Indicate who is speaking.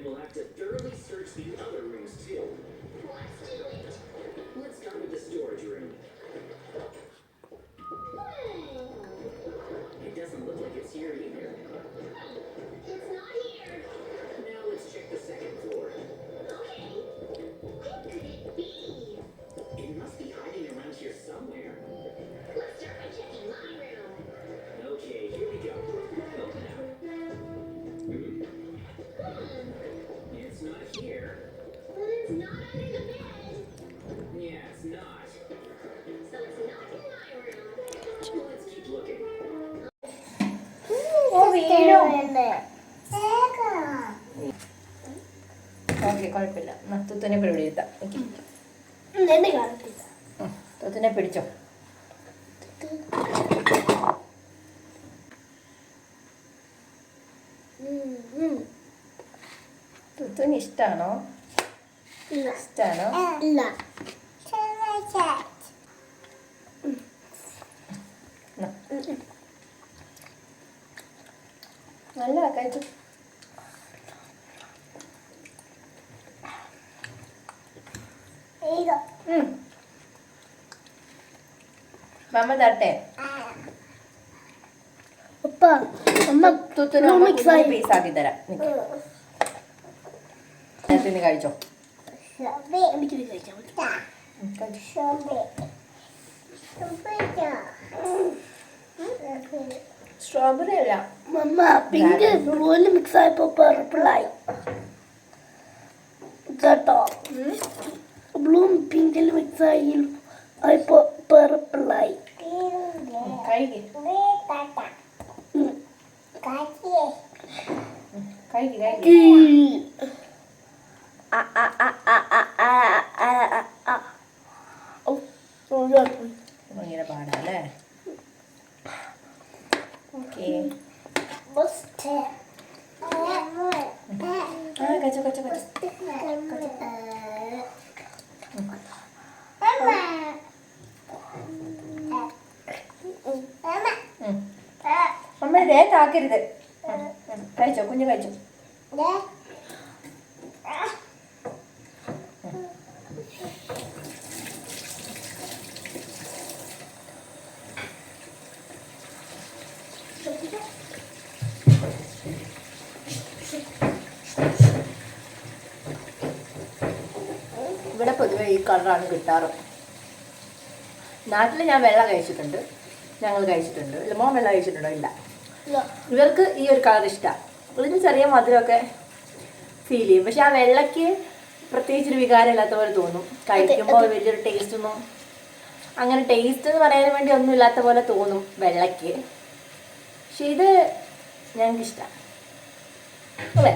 Speaker 1: we'll have to thoroughly search the other rooms too. Let's do it. Let's start with the storage room. It doesn't look like it's here either. It's not here. Now let's check the second floor. Okay. What could it be? It must be hiding around here somewhere. Let's start by checking my room. Okay, here we go. Open up. It's not here. But it's not under the bed. Yeah, it's not. So it's not in my room. Let's keep looking.
Speaker 2: Okay കുഴപ്പമില്ല. തുത്തുനെ പിടിയിരുത്താം. തുത്തുനെ പിടിച്ചോ. തുത്തുന് ഇഷ്ടാണോ? ഇഷ്ടാണോ? നല്ല കഴിച്ചു. മമ്മ തട്ടെ. Piece ആക്കി തരാം. കഴിച്ചോ. Strawberry അല്ല മമ്മ, പിങ്ക് ബ്ലൂവിൽ മിക്സ് ആയപ്പോ പർപ്പിളായി കേട്ടോ. ബ്ലൂ പിങ്കിൽ മിക്സ് ആയി ആയപ്പോ പർപ്പിളായി. ഭയങ്കര പാടല്ലേ. ഓക്കെ കച്ചോ കച്ചോ കച്ചോ. അമ്മ ദേഹത്താക്കരുത്. കഴിച്ചോ കുഞ്ഞു കഴിച്ചോ. ഇവിടെ പൊതുവെ ഈ കളറാണ് കിട്ടാറ്. നാട്ടിൽ ഞാൻ വെള്ള കഴിച്ചിട്ടുണ്ട്, ഞങ്ങൾ കഴിച്ചിട്ടുണ്ട്. മോൻ വെള്ള കഴിച്ചിട്ടുണ്ടോ? ഇല്ല. ഇവർക്ക് ഈ ഒരു കളർ ഇഷ്ടമാണ്. ഇതിന് ചെറിയ മധുരമൊക്കെ ഫീൽ ചെയ്യും. പക്ഷെ ആ വെള്ളയ്ക്ക് പ്രത്യേകിച്ചൊരു വികാരം ഇല്ലാത്ത പോലെ തോന്നും. കഴിക്കുമ്പോൾ വലിയൊരു ടേസ്റ്റ് ഒന്നും അങ്ങനെ ടേസ്റ്റ് എന്ന് പറയാൻ വേണ്ടി ഒന്നും ഇല്ലാത്ത പോലെ തോന്നും വെള്ളയ്ക്ക്. പക്ഷെ ഇത് ഞങ്ങൾക്ക് ഇഷ്ടമാണ് അല്ലേ?